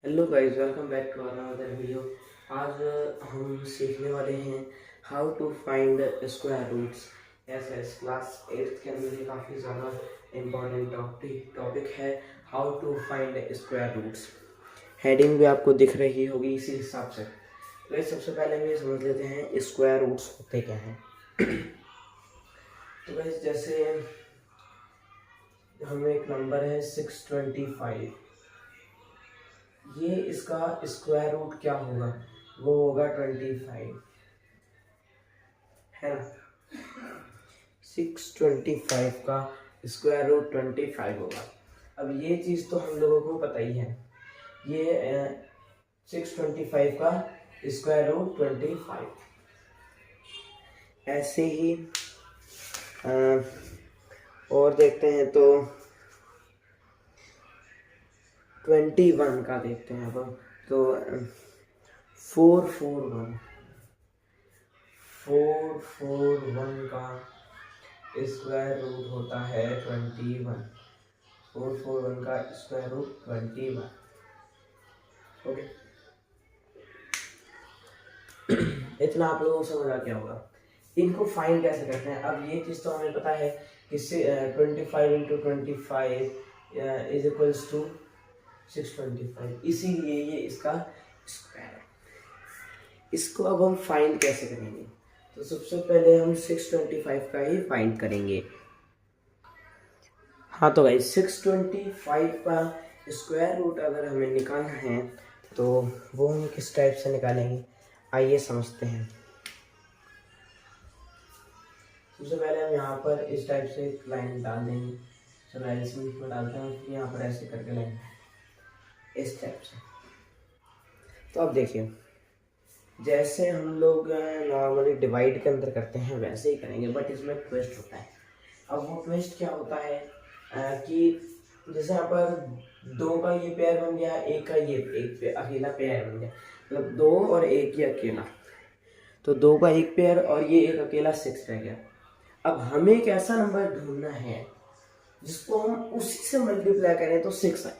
Hello guys, welcome back to another video. आज हम सीखने वाले हैं how to find square roots. As class 8th के अंदर ये काफ़ी ज़्यादा इम्पोर्टेंट टॉपिक है, how to find square roots. Heading भी आपको दिख रही होगी इसी हिसाब से। तो गाइस, सबसे पहले हम ये समझ लेते हैं स्क्वायर रूट्स होते क्या हैं। तो गाइस, जैसे हमें एक नंबर है 625, ये इसका स्क्वायर रूट क्या होगा, वो होगा 25, है ना। 625 का स्क्वायर रूट 25 होगा। अब ये चीज़ तो हम लोगों को पता ही है, ये 625 का स्क्वायर रूट 25। ऐसे ही और देखते हैं तो 21 का देखते हैं अब। तो 441 का स्क्वायर रूट होता है 21। 441 का स्क्वायर रूट 21। ओके, इतना आप लोगों को समझ आ गया होगा। इनको फाइंड कैसे करते हैं, अब ये चीज़ तो हमें पता है कि 25 इंटू 25 इज इक्वल्स टू 625, इसीलिए ये इसका स्क्वायर है। इसको अब हम फाइंड कैसे करेंगे, तो सबसे पहले हम 625 का ही फाइंड करेंगे। हाँ, तो भाई 625 का स्क्वायर रूट अगर हमें निकालना है तो वो हम किस टाइप से निकालेंगे, आइए समझते हैं। सबसे पहले हम यहाँ पर इस टाइप से एक लाइन डाल देंगे। चलो एलिमेंट में डालते हैं, फिर यहाँ पर ऐसे करके लाइन इस टाइप से। तो अब देखिए, जैसे हम लोग नॉर्मली डिवाइड के अंदर करते हैं वैसे ही करेंगे, बट इसमें ट्विस्ट होता है। अब वो ट्विस्ट क्या होता है कि जैसे यहाँ पर 2 का ये पेयर बन गया, एक का ये एक अकेला पेयर बन गया, मतलब 2 और 1 ये अकेला, तो 2 का एक पेयर और ये एक अकेला 6 रह गया। अब हमें एक ऐसा नंबर ढूंढना है जिसको हम उसी से मल्टीप्लाई करें तो 6 आए।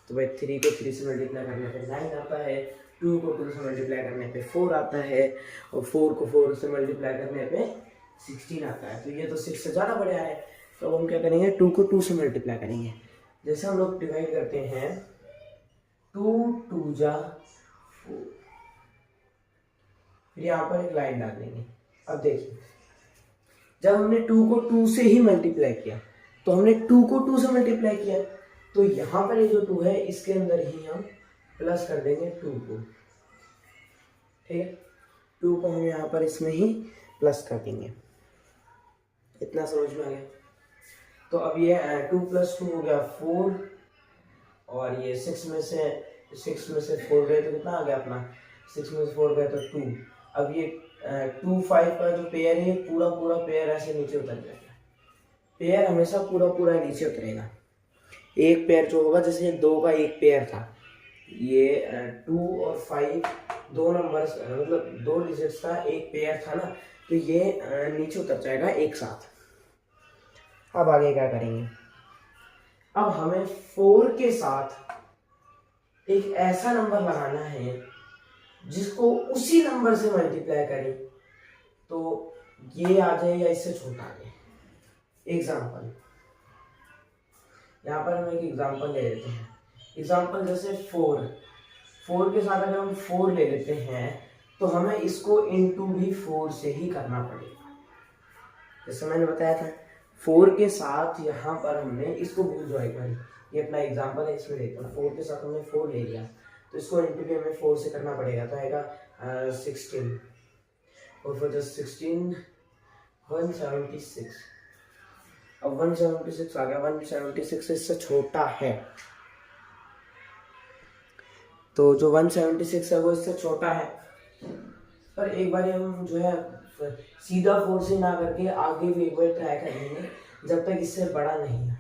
तो भाई 3 को 3 से मल्टीप्लाई करने पे 9 आता है, 2 को 2 से मल्टीप्लाई करने पे 4 आता है, और 4 को 4 से मल्टीप्लाई करने पे 16 आता है। तो ये तो 6 से ज़्यादा बड़ा है। तो हम क्या करेंगे, 2 को 2 से मल्टीप्लाई करेंगे। जैसे हम लोग डिवाइड करते हैं 2 2 जा 4, फिर यहाँ पर एक लाइन डाल देंगे। अब देखिए, जब हमने 2 को 2 से ही मल्टीप्लाई किया, तो हमने 2 को 2 से मल्टीप्लाई किया, तो यहाँ पर ये जो 2 है इसके अंदर ही हम प्लस कर देंगे 2 को, ठीक है। 2 को हम यहाँ पर इसमें ही प्लस कर देंगे। इतना समझ में आ गया। तो अब ये 2 + 2 हो गया 4, और ये 6 में से 4 गए तो कितना आ गया अपना, 6 में से 4 गए तो 2। अब ये 2 5 का जो पेयर है, पूरा पूरा पेयर ऐसे नीचे उतर जाएगा। पेयर हमेशा पूरा पूरा नीचे उतरेगा। एक पेयर जो होगा, जैसे 2 का एक पेयर था, ये 2 और 5 दो नंबर्स, मतलब 2 डिजिट्स का एक पेयर था ना, तो ये नीचे उतर जाएगा एक साथ। अब आगे क्या करेंगे, अब हमें 4 के साथ एक ऐसा नंबर लगाना है जिसको उसी नंबर से मल्टीप्लाई करें तो ये आ जाए या इससे छोटा आ जाए। एग्जाम्पल, यहाँ पर हम एक एग्जाम्पल ले लेते हैं। एग्जाम्पल जैसे 4 के साथ अगर हम 4 ले लेते हैं तो हमें इसको इंटू भी 4 से ही करना पड़ेगा। जैसे मैंने बताया था, 4 के साथ यहाँ पर हमने इसको भूल जाओ एक बार, ये अपना एग्जाम्पल है, इसमें देखो 4 के साथ हमने 4 ले लिया, तो इसको इंटू भी हमें 4 से करना पड़ेगा, तो आएगा 16, और फिर 16 176। अब 176 आ गया, 176 इससे छोटा है, तो जो 176 है वो इससे छोटा है। पर एक बार हम जो है सीधा 4 से ना करके आगे भी एक बार ट्राई करेंगे, जब तक इससे बड़ा नहीं आता।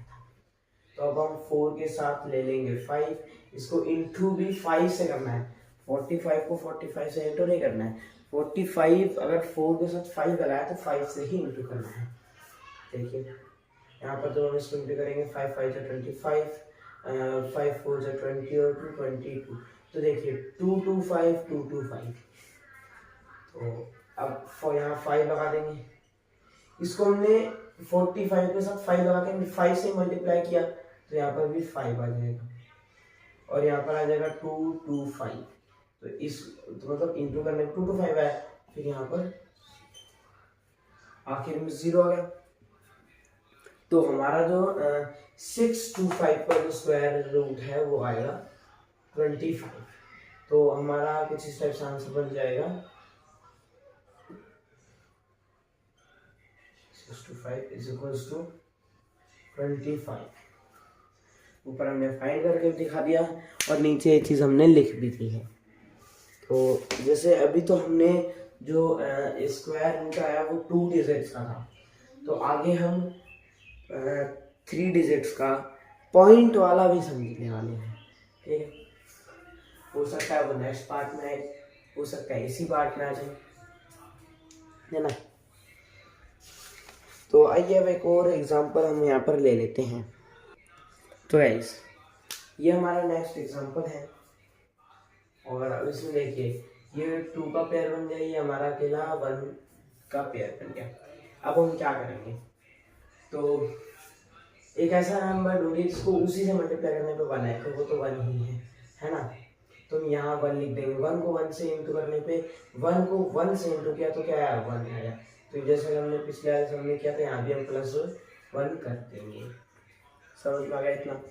तो अब हम 4 के साथ ले लेंगे 5, इसको इंटू भी 5 से करना है। 45 को 45 से इंटू नहीं करना है, 45 अगर 4 के साथ 5 लगाया तो 5 से ही इंटू करना है। देखिए यहाँ पर जो हम इसको इंटू करेंगे, 5 5 25, 5 4 जा 20 और 2 22। तो देखिए 2 2 5 2 2 5। तो अब यहाँ 5 लगा देंगे। इसको हमने 45 के साथ 5 लगा के हमने 5 से मल्टीप्लाई किया, तो यहाँ पर भी 5 आ जाएगा और यहाँ पर आ जाएगा 2 2 5। तो इस तो मतलब इंटू करने 2 2 5 आया, फिर यहाँ पर आखिर में 0 आ गया। तो हमारा जो 6 2 5 का जो स्क्वायर रूट है वो आएगा 25। तो हमारा कुछ इस टाइप से आंसर बन जाएगा 6 2 5 इज इक्वल्स टू 25। ऊपर हमने फाइंड करके दिखा दिया और नीचे ये चीज़ हमने लिख भी दी है। तो जैसे अभी तो हमने जो स्क्वायर रूट आया वो 2 डिजिट्स का था, तो आगे हम 3 डिजिट्स का पॉइंट वाला भी समझने वाले हैं। ठीक है, हो सकता है वो नेक्स्ट पार्ट में आए, हो सकता है इसी पार्ट में आ जाए, है ना। तो आइए अब एक और एग्जांपल हम यहाँ पर ले लेते हैं। तो गाइस ये हमारा नेक्स्ट एग्जांपल है और अब इसमें देखिए ये 2 का पेयर बन गया, ये हमारा अकेला 1 का पेयर बन गया। अब हम क्या करेंगे, तो एक ऐसा नंबर ढूंढिए जिसको उसी से मल्टीप्लाई करने पे 1 है, तो वो तो 1 ही है ना। तो हम यहाँ 1 लिख देंगे। 1 को 1 से इंटू करने पे 1 को 1 से इंटू किया तो क्या आया 1 आया। तो जैसे हमने पिछले वाले सबमिट किया था यहाँ भी हम +1 कर देंगे। समझ में आ गया इतना।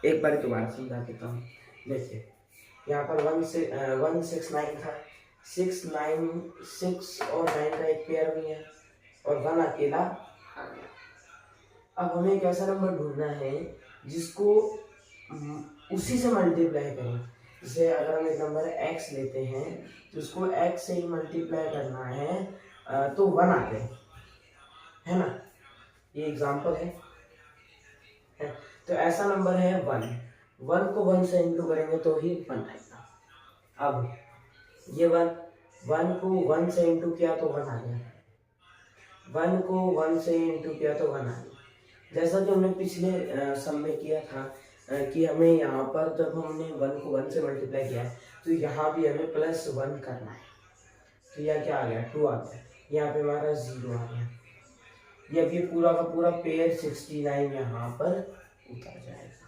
एक बार दोबारा समझा देता हूँ। देखिए यहाँ पर 1 6 9 था, 6 9 6 और 9 का एक पेयर बन गया और 1 अकेला आ गया। अब हमें एक ऐसा नंबर ढूंढना है जिसको उसी से मल्टीप्लाई करें। जैसे अगर हम एक नंबर x लेते हैं तो उसको x से ही मल्टीप्लाई करना है, तो 1 आ जाए, है ना। ये एग्जांपल है। तो ऐसा नंबर है 1 को 1 से इंटू करेंगे तो ही 1 आएगा। अब ये 1 को 1 से इंटू किया तो 1 आ गया, 1 को 1 से इंटू किया तो 1 आ गया। जैसा कि हमने पिछले सम में किया था कि हमें यहाँ पर जब हमने 1 को 1 से मल्टीप्लाई किया है तो यहाँ भी हमें +1 करना है। तो यह क्या आ गया 2 आ गया, यहाँ पे हमारा 0 आ गया। ये अभी पूरा का पूरा पेयर 69 यहाँ पर उतर जाएगा।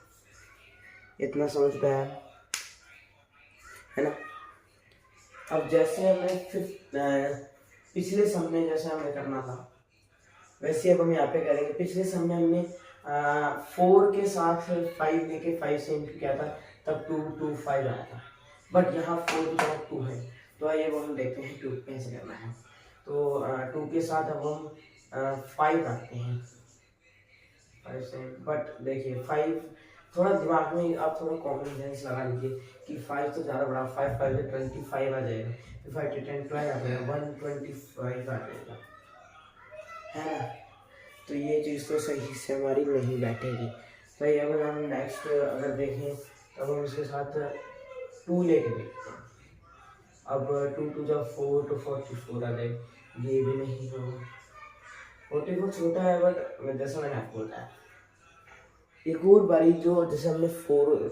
इतना समझ में आया, है ना। अब जैसे हमें पिछले सम में जैसे हमें करना था वैसे अब हम यहाँ पे करेंगे। पिछले सम में हमने 4 के साथ 5 लेके 5 से इंटू किया था, तब 2 2 5 आया था। बट यहाँ 4 के साथ 2 है, तो आइए वो हम देखते हैं 2 कैसे करना है। तो 2 के साथ अब हम 5 रखते हैं 5 से। बट देखिए 5 थोड़ा दिमाग में आप थोड़ा कॉमन सेंस लगा लीजिए कि 5 तो ज़्यादा बड़ा, 5 5 से 25 आ जाएगा, 5 to 10 12 आ जाएगा, 125 आ जाएगा, है ना। तो ये चीज़ तो सही से हमारी नहीं बैठेगी। तो ये अगर हम नेक्स्ट अगर देखें तब हम इसके साथ 2 लेके देखते हैं। अब 2 2 जब 4 तो 44 आ जाए, ये भी नहीं होगा। 44 छोटा है, बट जैसा मैंने आपको बताया एक और बारी जो जैसे हमने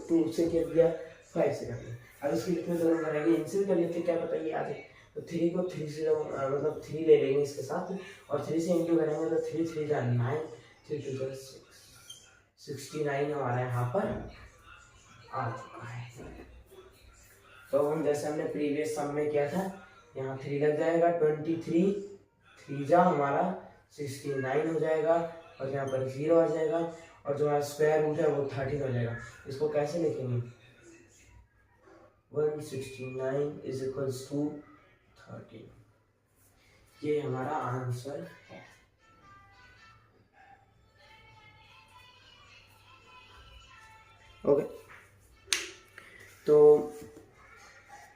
2 से कर दिया 5 से कर दिया। अब इसके कितने दोनों बनाएंगे, इनसे भी कर लेते, क्या पता ये आ जाए। तो 3 को 3 से मतलब 3 ले लेंगे इसके साथ और 3 से इंटू करेंगे तो 3 3 जा 9, 3 2 जा 69 हमारा यहाँ पर आ चुका है। तो हम जैसे हमने प्रीवियस सम में किया था, यहाँ 3 लग जाएगा, 23 3 जा हमारा 69 हो जाएगा और यहाँ पर 0 आ जाएगा और जो हमारा स्क्वायर रूट है वो 13 हो जाएगा। इसको कैसे लिखेंगे, 169 इज इक्वल्स टू 13। ये हमारा आंसर है। ओके, तो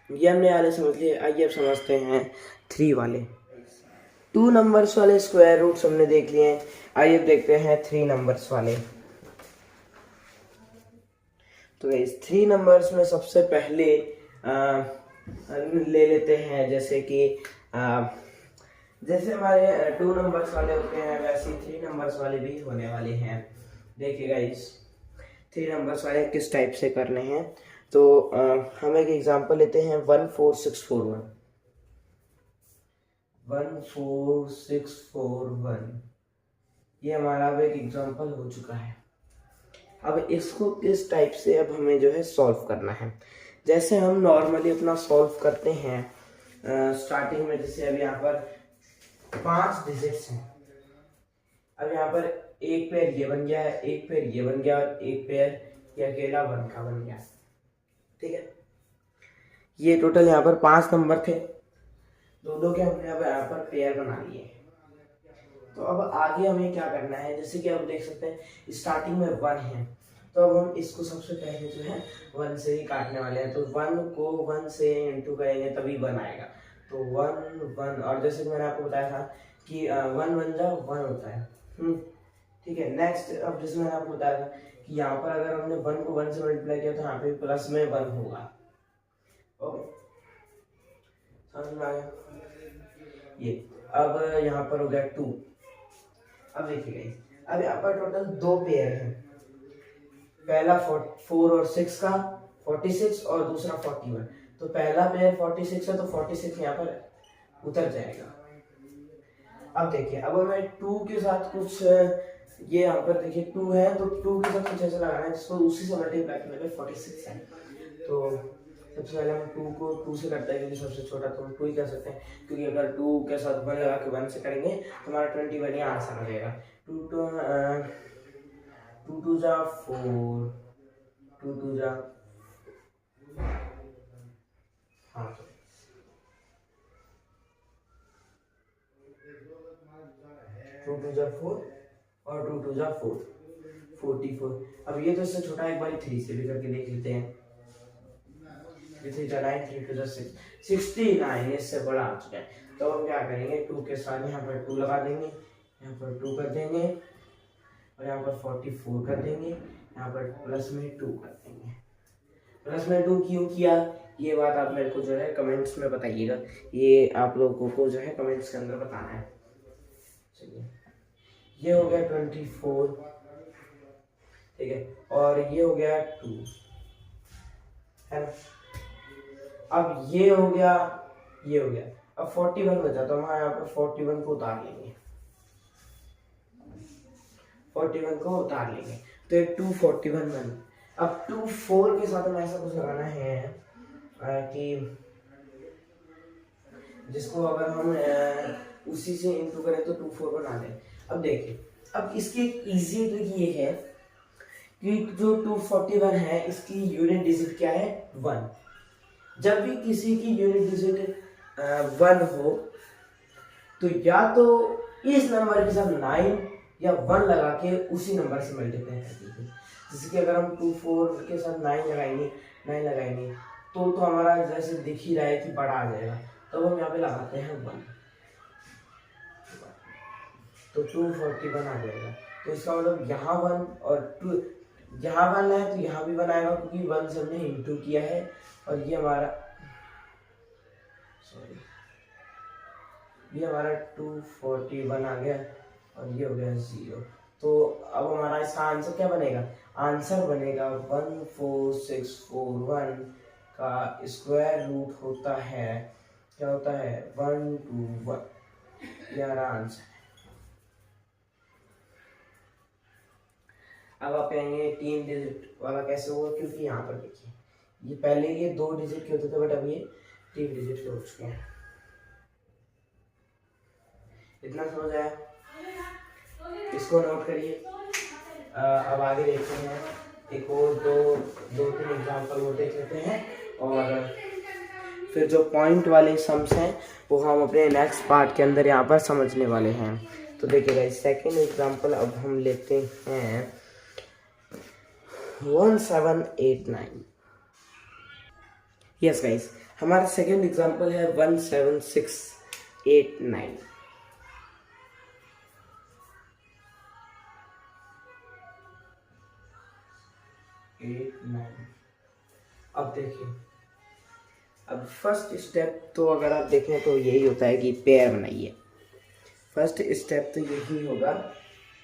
ये हमने आगे समझ लिए। आइए अब समझते हैं 3 वाले 2 नंबर्स वाले स्क्वायर रूट्स हमने देख लिए हैं। आइए अब देखते हैं 3 नंबर्स वाले। तो इस 3 नंबर्स में सबसे पहले ले लेते हैं जैसे कि जैसे हमारे 2 नंबर्स वाले होते हैं वैसे 3 नंबर्स वाले भी होने वाले हैं। देखिए गाइस, 3 नंबर्स वाले किस टाइप से करने हैं। तो हम एक एग्जांपल लेते हैं 14641। 14641 ये हमारा अब एक एग्जांपल हो चुका है। अब इसको किस टाइप से अब हमें जो है सॉल्व करना है, जैसे हम नॉर्मली अपना सॉल्व करते हैं स्टार्टिंग में। जैसे अब यहाँ पर 5 डिजिट्स हैं। अब यहाँ पर एक पेयर ये बन गया है, एक पेयर ये बन गया और एक पेयर ये अकेला 1 का बन गया। ठीक है, ये टोटल यहाँ पर 5 नंबर थे, दोनों के हमने अब यहाँ पर पेयर बना लिए। तो अब आगे हमें क्या करना है, जैसे कि आप देख सकते हैं स्टार्टिंग में 1 है, तो अब हम इसको सबसे पहले जो है 1 से ही काटने वाले हैं। तो 1 को 1 से इंटू करेंगे तभी 1 आएगा। तो 1 1, और जैसे कि मैंने आपको बताया था कि 1 1 जा 1 होता है। ठीक है, नेक्स्ट अब जैसे मैंने आपको बताया था कि यहाँ पर अगर हमने 1 को 1 से मल्टीप्लाई किया तो यहाँ पे प्लस में 1 होगा। ओके, समझ में आ गया ये। अब यहाँ पर हो गया 2। अब देखिए अब यहाँ पर टोटल 2 पेयर हैं, पहला 4 और 6 का 46 और दूसरा 41। तो पहला पेयर 46 है तो 46 यहाँ पर उतर जाएगा। अब देखिए अब हमें 2 के साथ कुछ ये यहाँ पर देखिए 2 है तो 2 के साथ कुछ ऐसा लगाना है जिसको उसी से मल्टीप्लाई करने पे 46 है। तो सबसे पहले हम 2 को 2 से करते हैं क्योंकि सबसे छोटा, तो हम 2 ही कर सकते हैं। क्योंकि अगर 2 के साथ 1 लगा के 1 से करेंगे तो हमारा 21 यहाँ आंसर आ जाएगा। 2 2 जा 4, 2 2 जा 2 2 जा 4 और 2 2 जा 4, 44। अब ये तो इससे छोटा, एक बार 3 से भी करके देख लेते हैं। 3 जा 9, 3 2 जा 6, 69 इससे बड़ा आ चुका है। तो हम क्या करेंगे, 2 के साथ यहाँ पर 2 लगा देंगे, यहाँ पर 2 कर देंगे और यहाँ पर 44 कर देंगे, यहाँ पर प्लस में 2 कर देंगे। प्लस में 2 क्यों किया ये बात आप मेरे को जो है कमेंट्स में बताइएगा, ये आप लोगों को जो है कमेंट्स के अंदर बताना है। चलिए ये हो गया 24, ठीक है, और ये हो गया 2 है ना। अब ये हो गया, ये हो गया। अब 41 बचा तो हम यहाँ पर 41 को उतार लेंगे, 41 को उतार लेंगे तो एक 241 बन। अब 24 के साथ हमें ऐसा कुछ लगाना है कि जिसको अगर हम उसी से इंटू करें तो 24 बना दें। अब देखिए अब इसकी इजी ट्रिक ये है कि जो 241 है इसकी यूनिट डिजिट क्या है, 1। जब भी किसी की यूनिट डिजिट 1 हो तो या तो इस नंबर के साथ 9 या 1 लगा के उसी नंबर से मल्टीप्लाई कर दीजिए। जैसे कि अगर हम 24 के साथ 9 लगाएंगे तो हमारा जैसे दिख ही रहा है कि बड़ा आ जाएगा, तो हम यहाँ पे लगाते हैं 1 तो 241 आ जाएगा। तो इसका मतलब यहाँ 1 और 2, यहाँ 1 है तो यहाँ भी 1 आएगा क्योंकि 1 से हमने इंटू किया है। और ये हमारा 241 आ गया और ये हो गया 0। तो अब हमारा इसका आंसर क्या बनेगा, आंसर बनेगा 14641 का स्क्वायर रूट होता है, क्या होता है 121। ये हमारा आंसर। अब आप कहेंगे 3 डिजिट वाला कैसे हुआ, क्योंकि यहाँ पर देखिए ये पहले ये 2 डिजिट के होते थे बट अब ये 3 डिजिट के हो चुके हैं। इतना समझ आया, इसको नोट करिए। अब आगे देखते हैं, एक और 2-3 एग्जाम्पल वो देख लेते हैं और फिर जो पॉइंट वाले सम्स हैं वो हम अपने नेक्स्ट पार्ट के अंदर यहाँ पर समझने वाले हैं। तो देखिएगा सेकेंड एग्जाम्पल अब हम लेते हैं 1789। यस गाइस, हमारा सेकेंड एग्जाम्पल है 17689। अब देखिए, अब फर्स्ट स्टेप तो अगर आप देखें तो यही होता है कि पेयर बनाइए। फर्स्ट स्टेप तो यही होगा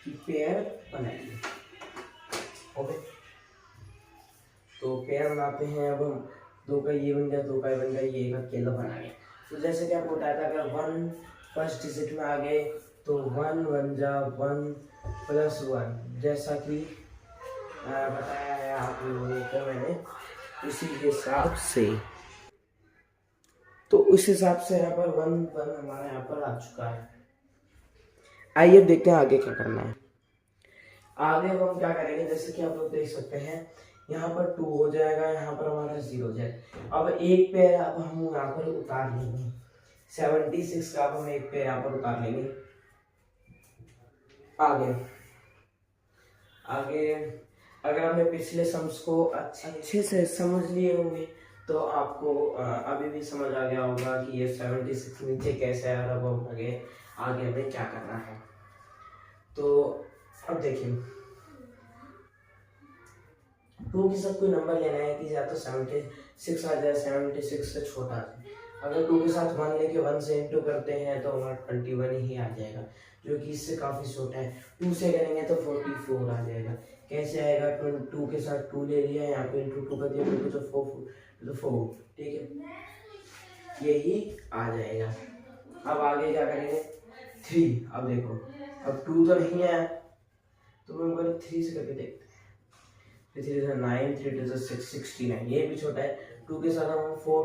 कि पेयर बनाइए। ओके, तो पेयर बनाते हैं। अब हम 2 का ये बन गया, 2 का ये बन गया, ये एक अकेला बना गया। तो जैसे कि आपको बताया था अगर 1 फर्स्ट डिजिट में आ गए तो 1 1 जा 1 प्लस 1, जैसा कि बताया है आप लोगों को मैंने, उसी हिसाब से। तो उस हिसाब से यहाँ पर 1 1 हमारा यहाँ पर आ चुका है। आइए देखते हैं आगे क्या करना है। आगे अब हम क्या करेंगे, जैसे कि आप लोग देख सकते हैं यहाँ पर 2 हो जाएगा, यहाँ पर हमारा 0 हो जाएगा। अब एक पेयर अब हम यहाँ पर उतार लेंगे, 76 का अब हम एक पेयर यहाँ पर उतार लेंगे। आगे अगर आपने पिछले सम्स को अच्छे से समझ लिए होंगे तो आपको अभी भी समझ आ गया होगा कि ये 76 नीचे कैसे आया। अब हम आगे हमें क्या करना है। तो अब देखिए 2 के साथ कोई नंबर लेना है कि या तो 76 आ जाए, 76 से छोटा आ जाए। अगर 2 के साथ 1 लेके 1 से इंटू करते हैं तो हमारा 21 ही आ जाएगा, जो कि इससे काफ़ी छोटा है। 2 से करेंगे तो 44 आ जाएगा। कैसे आएगा, 2 के साथ 2 ले लिया, यहाँ पे इंटू 2 कर दिया, 2 तो 4, ठीक है, यही आ जाएगा। अब आगे क्या करेंगे, 3। अब देखो अब 2 तो नहीं है तो मैं बोले 3 से करके देखते हैं। 3 से 9, 3 to 6, 69, ये भी छोटा है। 2 के साथ हम 4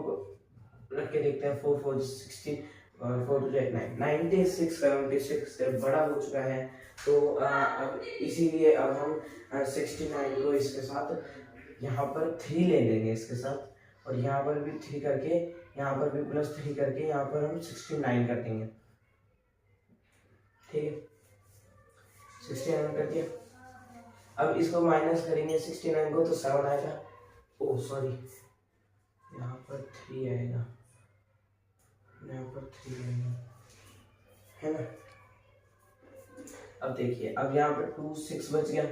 रख के देखते हैं, 4 4 16 और 4 2 9, 96 76 से बड़ा हो चुका है। तो अब इसीलिए अब हम 69 को इसके साथ यहाँ पर 3 ले लेंगे इसके साथ, और यहाँ पर भी 3 करके, यहाँ पर भी प्लस 3 करके, यहाँ पर हम 69 कर देंगे, ठीक है, 69 कर दिया। अब इसको माइनस करेंगे 69 को तो 7 आएगा, ओ सॉरी यहाँ पर 3 आएगा, यहाँ पर 3 आएगा, है ना। अब देखिए अब यहाँ पर 2 6 बच गया।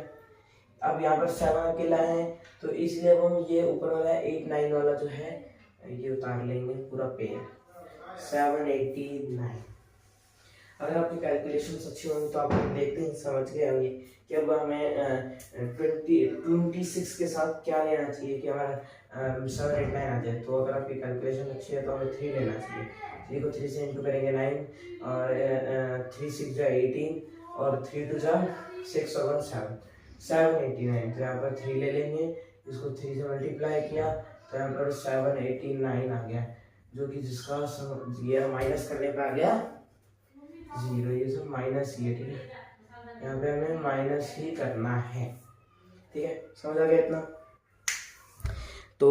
अब यहाँ पर 7 अकेला है तो इसलिए अब हम ये ऊपर वाला 8 9 वाला जो है ये उतार लेंगे पूरा पेयर, 7 89। अगर आपकी कैलकुलेशंस अच्छी होंगी तो आप देखते हैं समझ गए होंगे कि अब हमें 26 के साथ क्या लेना चाहिए कि हमारा 7 8 9 आ जाए। तो अगर आपकी कैलकुलेशन अच्छी है तो हमें 3 लेना चाहिए। 3 को 3 से इंटू करेंगे 9, और 3 6 जा 18, और 3 2 जा 6 और 1 7, 789। तो यहाँ पर 3 ले लेंगे, इसको 3 से मल्टीप्लाई किया तो यहाँ पर 789 आ गया, जो कि जिसका ये माइनस करने पर आ गया 0। ये सब माइनस ही है, ठीक है, यहाँ पे हमें माइनस ही करना है, ठीक है, समझ आ गया इतना। तो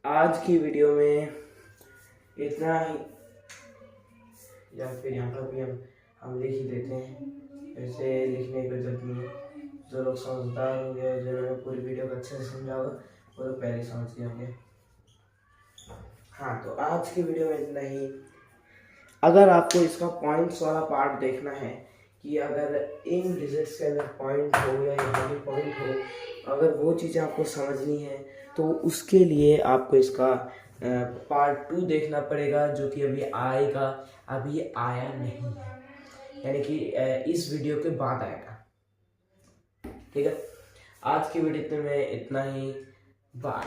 आज की वीडियो में इतना ही, या फिर यहाँ पर भी हम लिख ही देते हैं, ऐसे लिखने की जरूरत नहीं है। जो लोग समझदार होंगे, जिन्होंने पूरी वीडियो को अच्छे से समझा होगा, वो लोग पहले समझ गए होंगे। हाँ, तो आज की वीडियो में इतना ही। अगर आपको इसका पॉइंट्स वाला पार्ट देखना है कि अगर इन डिजिट्स के अंदर पॉइंट हो या यहाँ भी पॉइंट हो, अगर वो चीज़ें आपको समझनी है तो उसके लिए आपको इसका पार्ट 2 देखना पड़ेगा, जो कि अभी आएगा, अभी आया नहीं, यानी कि इस वीडियो के बाद आएगा, ठीक है। आज की वीडियो में इतना ही, बाय।